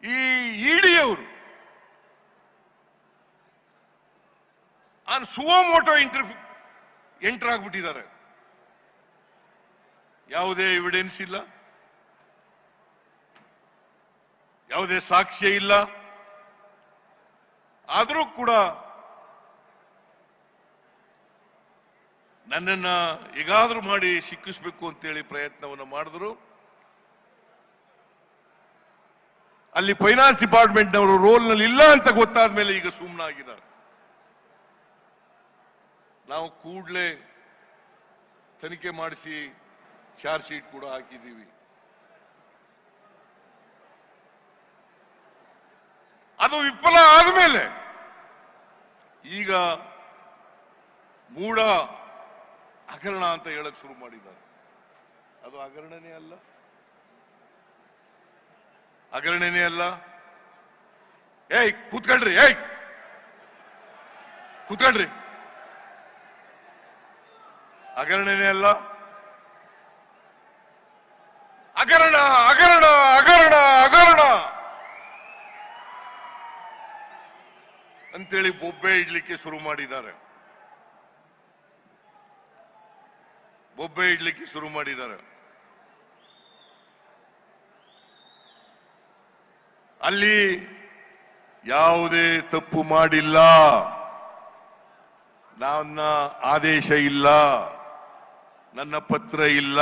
ಈ ಇಡಿಯವರು suo motu enter ಆಗ್ಬಿಟ್ಟಿದ್ದಾರೆ. ಯಾವುದೇ evidence ಇಲ್ಲ, ಯಾವುದೇ ಸಾಕ್ಷ್ಯ ಇಲ್ಲ. ಆದರೂ ಕೂಡ ನನ್ನನ್ನ ಹೇಗಾದ್ರೂ ಮಾಡಿ ಸಿಕ್ಕಿಸ್ಬೇಕು ಅಂತೇಳಿ ಪ್ರಯತ್ನವನ್ನು ಮಾಡಿದ್ರು. ಅಲ್ಲಿ ಫೈನಾನ್ಸ್ ಡಿಪಾರ್ಟ್ಮೆಂಟ್ನವರು ರೋಲ್ನಲ್ಲಿ ಇಲ್ಲ ಅಂತ ಗೊತ್ತಾದ ಮೇಲೆ ಈಗ ಸುಮ್ಮನಾಗಿದ್ದಾರೆ. ನಾವು ಕೂಡಲೇ ತನಿಖೆ ಮಾಡಿಸಿ ಚಾರ್ಜ್ ಶೀಟ್ ಕೂಡ ಹಾಕಿದ್ದೀವಿ. ಅದು ವಿಫಲ ಆದಮೇಲೆ ಈಗ ಮೂಢ ಹಗರಣ ಅಂತ ಹೇಳಕ್ ಶುರು ಮಾಡಿದ್ದಾರೆ. ಅದು ಹಗರಣನೇ ಅಲ್ಲ, ಹಗರಣನೇ ಅಲ್ಲ. ಏಯ್ ಕೂತ್ಕೊಳ್ರಿ, ಕೂತ್ಕೊಳ್ರಿ. ಹಗರಣನೇ ಅಲ್ಲ, ಹಗರಣ ಹಗರಣ ಹಗರಣ ಹಗರಣ ಅಂತೇಳಿ ಬೊಬ್ಬೆ ಇಡ್ಲಿಕ್ಕೆ ಶುರು ಮಾಡಿದ್ದಾರೆ. ಬೊಬ್ಬೆ ಇಡ್ಲಿಕ್ಕೆ ಶುರು ಮಾಡಿದ್ದಾರೆ. ಅಲ್ಲಿ ಯಾವುದೇ ತಪ್ಪು ಮಾಡಿಲ್ಲ, ನನ್ನ ಆದೇಶ ಇಲ್ಲ, ನನ್ನ ಪತ್ರ ಇಲ್ಲ,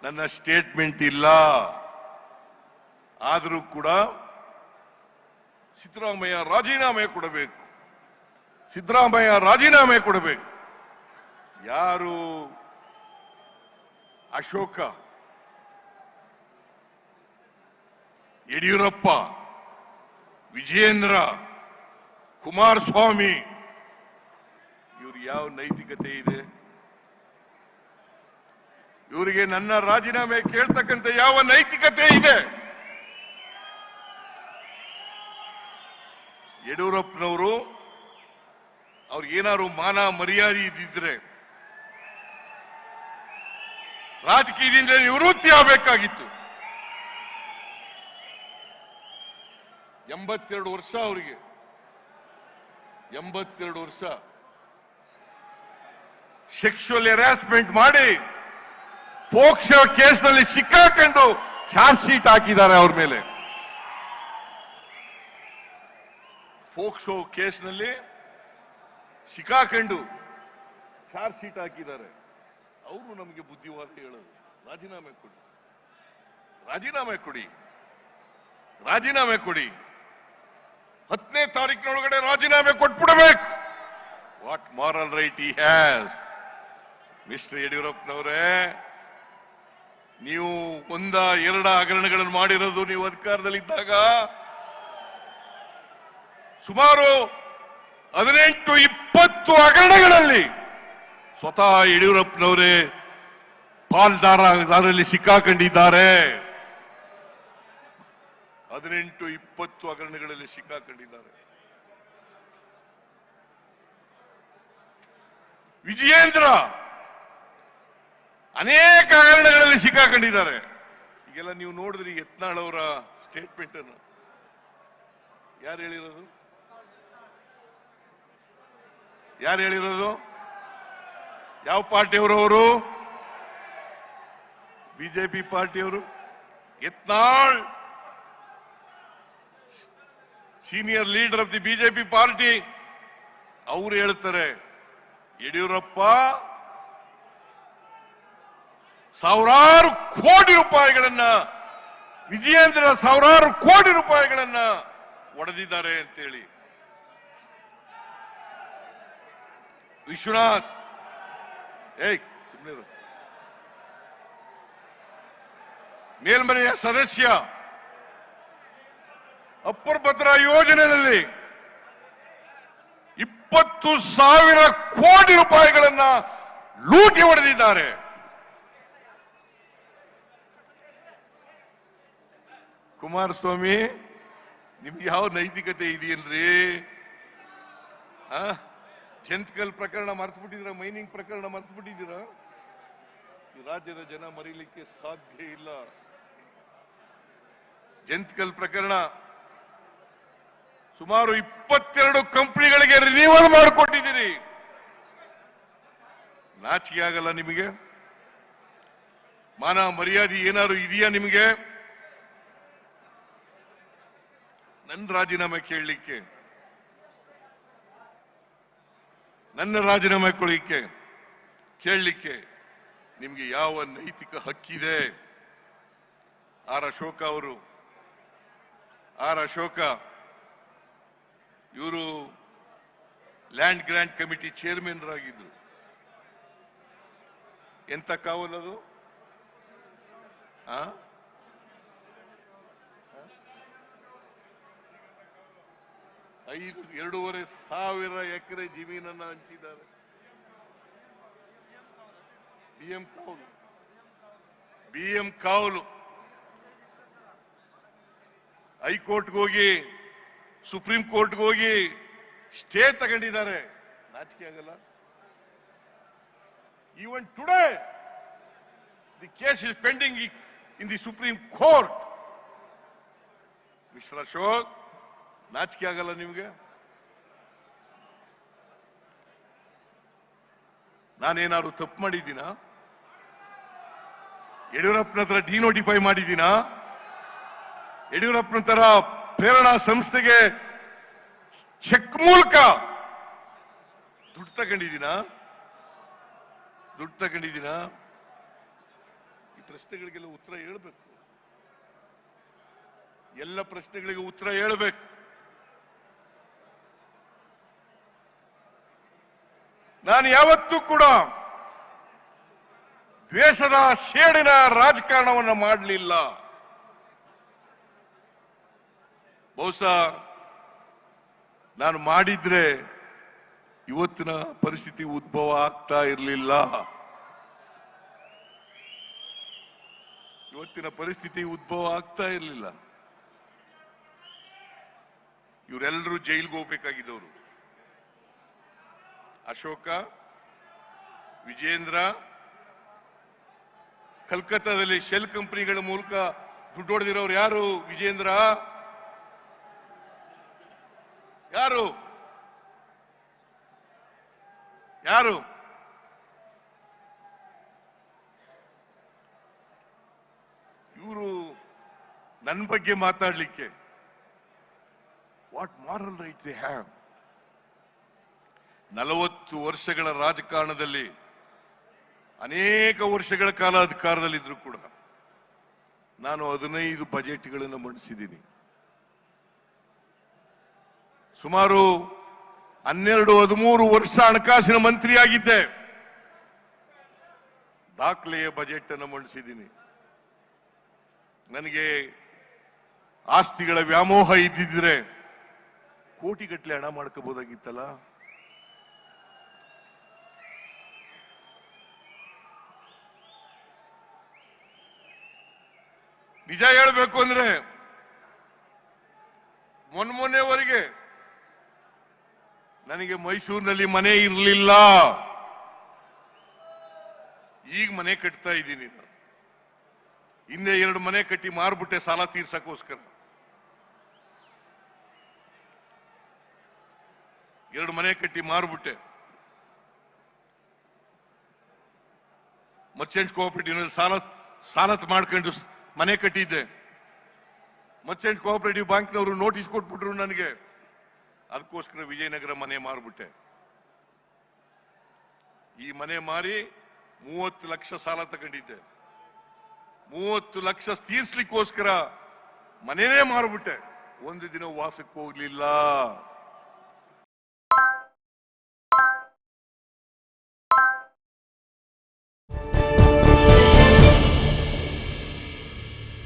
ನನ್ನ ಸ್ಟೇಟ್ಮೆಂಟ್ ಇಲ್ಲ. ಆದರೂ ಕೂಡ ಸಿದ್ದರಾಮಯ್ಯ ರಾಜೀನಾಮೆ ಕೊಡಬೇಕು, ಸಿದ್ದರಾಮಯ್ಯ ರಾಜೀನಾಮೆ ಕೊಡಬೇಕು. ಯಾರು ಅಶೋಕ, ಯಡಿಯೂರಪ್ಪ, ವಿಜಯೇಂದ್ರ, ಕುಮಾರಸ್ವಾಮಿ, ಇವ್ರು ಯಾವ ನೈತಿಕತೆ ಇದೆ? ಇವರಿಗೆ ನನ್ನ ರಾಜೀನಾಮೆ ಕೇಳ್ತಕ್ಕಂಥ ಯಾವ ನೈತಿಕತೆ ಇದೆ? ಯಡಿಯೂರಪ್ಪನವರು ಅವ್ರಿಗೇನಾದ್ರು ಮಾನ ಮರ್ಯಾದೆ ಇದ್ದಿದ್ರೆ ರಾಜಕೀಯದಿಂದ ನಿವೃತ್ತಿ ಆಗಬೇಕಾಗಿತ್ತು. 82 ವರ್ಷ ಅವರಿಗೆ, 82 ವರ್ಷ ಸೆಕ್ಷುವಲ್ ಹೆರಾಸ್ಮೆಂಟ್ ಮಾಡಿ ಪೋಕ್ಸೋ ಕೇಸ್ನಲ್ಲಿ ಸಿಕ್ಕಾಕೊಂಡು ಚಾರ್ಜ್ ಶೀಟ್ ಹಾಕಿದ್ದಾರೆ ಅವ್ರ ಮೇಲೆ. ಪೋಕ್ಸೋ ಕೇಸ್ನಲ್ಲಿ ಸಿಕ್ಕಾಕೊಂಡು ಚಾರ್ಜ್ ಶೀಟ್ ಹಾಕಿದ್ದಾರೆ. ಅವರು ನಮಗೆ ಬುದ್ಧಿವಾದ ಹೇಳೋದು, ರಾಜೀನಾಮೆ ಕೊಡಿ, ರಾಜೀನಾಮೆ ಕೊಡಿ, ರಾಜೀನಾಮೆ ಕೊಡಿ. 10ನೇ ತಾರೀಕಿನೊಳಗಡೆ ರಾಜೀನಾಮೆ ಕೊಟ್ಬಿಡಬೇಕು. What moral right he has? Mister ಯಡಿಯೂರಪ್ಪನವರೇ, ನೀವು ಒಂದ ಎರಡ ಹಗರಣಗಳನ್ನು ಮಾಡಿರೋದು ನೀವು ಅಧಿಕಾರದಲ್ಲಿದ್ದಾಗ. ಸುಮಾರು 18-20 ಹಗರಣಗಳಲ್ಲಿ ಸ್ವತಃ ಯಡಿಯೂರಪ್ಪನವರೇ ಪಾಲ್ದಾರರಲ್ಲಿ ಸಿಕ್ಕಾಕೊಂಡಿದ್ದಾರೆ. 18-20 ಹಗರಣಗಳಲ್ಲಿ ಸಿಕ್ಕಾಕೊಂಡಿದ್ದಾರೆ. ವಿಜಯೇಂದ್ರ ಅನೇಕ ಹಗರಣಗಳಲ್ಲಿ ಸಿಕ್ಕಾಕೊಂಡಿದ್ದಾರೆ. ಈಗೆಲ್ಲ ನೀವು ನೋಡಿದ್ರಿ ಯತ್ನಾಳ್ ಅವರ ಸ್ಟೇಟ್ಮೆಂಟ್ ಅನ್ನು. ಯಾರು ಹೇಳಿರೋದು? ಯಾರು ಹೇಳಿರೋದು? ಯಾವ ಪಾರ್ಟಿಯವರು? ಅವರು ಬಿಜೆಪಿ ಪಾರ್ಟಿಯವರು. Yatnal senior leader of the BJP party, ಅವರು ಹೇಳ್ತಾರೆ ಯಡಿಯೂರಪ್ಪ ಸಾವಿರಾರು ಕೋಟಿ ರೂಪಾಯಿಗಳನ್ನ, ವಿಜಯೇಂದ್ರ ಸಾವಿರಾರು ಕೋಟಿ ರೂಪಾಯಿಗಳನ್ನ ಒಡೆದಿದ್ದಾರೆ ಅಂತೇಳಿ. ವಿಶ್ವನಾಥ್, ಸುಮ್ಮನೆ ಮೇಲ್ಮನೆಯ ಸದಸ್ಯ, ಅಪ್ಪರ್ ಭದ್ರಾ ಯೋಜನೆಯಲ್ಲಿ 20,000 ಕೋಟಿ ರೂಪಾಯಿಗಳನ್ನ ಲೂಟಿ ಹೊಡೆದಿದ್ದಾರೆ. ಕುಮಾರಸ್ವಾಮಿ, ನಿಮ್ಗೆ ಯಾವ ನೈತಿಕತೆ ಇದೆಯೇನ್ರಿ? ಜಂತ್ಕಲ್ ಪ್ರಕರಣ ಮರೆತು ಬಿಟ್ಟಿದ್ದೀರಾ? ಮೈನಿಂಗ್ ಪ್ರಕರಣ ಮರೆತು ಬಿಟ್ಟಿದ್ದೀರಾ? ಈ ರಾಜ್ಯದ ಜನ ಮರೀಲಿಕ್ಕೆ ಸಾಧ್ಯ ಇಲ್ಲ. ಜಂತಿಕಲ್ ಪ್ರಕರಣ ಸುಮಾರು 22 ಕಂಪನಿಗಳಿಗೆ ರಿನಿವಲ್ ಮಾಡಿಕೊಟ್ಟಿದ್ದೀರಿ. ನಾಚಿಕೆ ಆಗಲ್ಲ ನಿಮಗೆ? ಮಾನ ಮರ್ಯಾದೆ ಏನಾದ್ರು ಇದೆಯಾ ನಿಮಗೆ? ನನ್ನ ರಾಜೀನಾಮೆ ಕೇಳಲಿಕ್ಕೆ, ನನ್ನ ರಾಜೀನಾಮೆ ಕೇಳಲಿಕ್ಕೆ ನಿಮಗೆ ಯಾವ ನೈತಿಕ ಹಕ್ಕಿದೆ? ಆರ್ ಅಶೋಕ ಇವರು ಲ್ಯಾಂಡ್ ಗ್ರಾಂಟ್ ಕಮಿಟಿ ಚೇರ್ಮನ್ ಆಗಿದ್ರು. ಎಂತ ಕಾವಲದು? 2,500 ಎಕರೆ ಜಮೀನನ್ನ ಹಂಚಿದ್ದಾರೆ. BM ಕಾವಲು ಹೈಕೋರ್ಟ್ಗೆ ಹೋಗಿ ಸುಪ್ರೀಂ ಕೋರ್ಟ್ಗೆ ಹೋಗಿ ಸ್ಟೇ ತಗೊಂಡಿದ್ದಾರೆ. ನಾಚಿಕೆ ಆಗಲ್ಲ? Even today, the case is pending in the Supreme Court. Mr. Ashok, ನಾಚಿಕೆ ಆಗಲ್ಲ ನಿಮಗೆ? ನಾನೇನಾದ್ರು ತಪ್ಪು ಮಾಡಿದ್ದೀನಾ? ಯಡಿಯೂರಪ್ಪನ ಹತ್ರ ಡಿನೋಟಿಫೈ ಮಾಡಿದ್ದೀನಾ? ಯಡಿಯೂರಪ್ಪನ ತರ ಪ್ರೇರಣಾ ಸಂಸ್ಥೆಗೆ ಚೆಕ್ ಮೂಲಕ ದುಡ್ಡು ತಗೊಂಡಿದ್ದೀನಾ? ಈ ಪ್ರಶ್ನೆಗಳಿಗೆಲ್ಲ ಉತ್ತರ ಹೇಳಬೇಕು. ಎಲ್ಲ ಪ್ರಶ್ನೆಗಳಿಗೆ ಉತ್ತರ ಹೇಳಬೇಕು. ನಾನು ಯಾವತ್ತೂ ಕೂಡ ದ್ವೇಷದ ಸೇಡಿನ ರಾಜಕಾರಣವನ್ನು ಮಾಡಲಿಲ್ಲ. ಬಹುಶಃ ನಾನು ಮಾಡಿದ್ರೆ ಇವತ್ತಿನ ಪರಿಸ್ಥಿತಿ ಉದ್ಭವ ಆಗ್ತಾ ಇರಲಿಲ್ಲ. ಇವರೆಲ್ಲರೂ ಜೈಲಿಗೆ ಹೋಗ್ಬೇಕಾಗಿದ್ದವರು. ಅಶೋಕ, ವಿಜೇಂದ್ರ, ಕಲ್ಕತ್ತಾದಲ್ಲಿ ಶೆಲ್ ಕಂಪನಿಗಳ ಮೂಲಕ ದುಡ್ಡು ಹೊಡೆದಿರೋರು ಯಾರು? ವಿಜೇಂದ್ರ ಯಾರು? ಇವರು ನನ್ನ ಬಗ್ಗೆ ಮಾತಾಡ್ಲಿಕ್ಕೆ what moral right they have? 40 ವರ್ಷಗಳ ರಾಜಕಾರಣದಲ್ಲಿ ಅನೇಕ ವರ್ಷಗಳ ಕಾಲ ಅಧಿಕಾರದಲ್ಲಿದ್ರು ಕೂಡ ನಾನು 15 ಬಜೆಟ್ಗಳನ್ನು ಮಂಡಿಸಿದ್ದೀನಿ. ಸುಮಾರು 12-13 ವರ್ಷ ಹಣಕಾಸಿನ ಮಂತ್ರಿಯಾಗಿದ್ದೆ. ದಾಖಲೆಯ ಬಜೆಟ್ ಅನ್ನು ಮಂಡಿಸಿದ್ದೀನಿ. ನನಗೆ ಆಸ್ತಿಗಳ ವ್ಯಾಮೋಹ ಇದ್ದಿದ್ರೆ ಕೋಟಿಗಟ್ಟಲೆ ಹಣ ಮಾಡ್ಕೋಬಹುದಾಗಿತ್ತಲ್ಲ. ನಿಜ ಹೇಳಬೇಕು ಅಂದ್ರೆ ಮೊನ್ನೆವರೆಗೆ ನನಗೆ ಮೈಸೂರಿನಲ್ಲಿ ಮನೆ ಇರಲಿಲ್ಲ. ಈಗ ಮನೆ ಕಟ್ತಾ ಇದ್ದೀನಿ. ಹಿಂದೆ 2 ಮನೆ ಕಟ್ಟಿ ಮಾರ್ಬಿಟ್ಟೆ ಸಾಲ ತೀರ್ಸಕ್ಕೋಸ್ಕರ. 2 ಮನೆ ಕಟ್ಟಿ ಮಾರ್ಬಿಟ್ಟೆ. ಮರ್ಚೆಂಟ್ ಕೋಆಪರೇಟಿವ್ ಸಾಲ ಮಾಡ್ಕೊಂಡು ಮನೆ ಕಟ್ಟಿದ್ದೆ. ಮರ್ಚೆಂಟ್ ಕೋಆಪರೇಟಿವ್ ಬ್ಯಾಂಕ್ನವರು ನೋಟಿಸ್ ಕೊಟ್ಬಿಟ್ರು ನನಗೆ. ಅದಕ್ಕೋಸ್ಕರ ವಿಜಯನಗರ ಮನೆ ಮಾರ್ಬಿಟ್ಟೆ. ಈ ಮನೆ ಮಾರಿ 30 ಲಕ್ಷ ಸಾಲ ತಗೊಂಡಿದ್ದೆ. 30 ಲಕ್ಷ ತೀರ್ಸ್ಲಿಕ್ಕೋಸ್ಕರ ಮನೆನೇ ಮಾರ್ಬಿಟ್ಟೆ. ಒಂದು ದಿನ ವಾಸಕ್ಕೆ ಹೋಗ್ಲಿಲ್ಲ.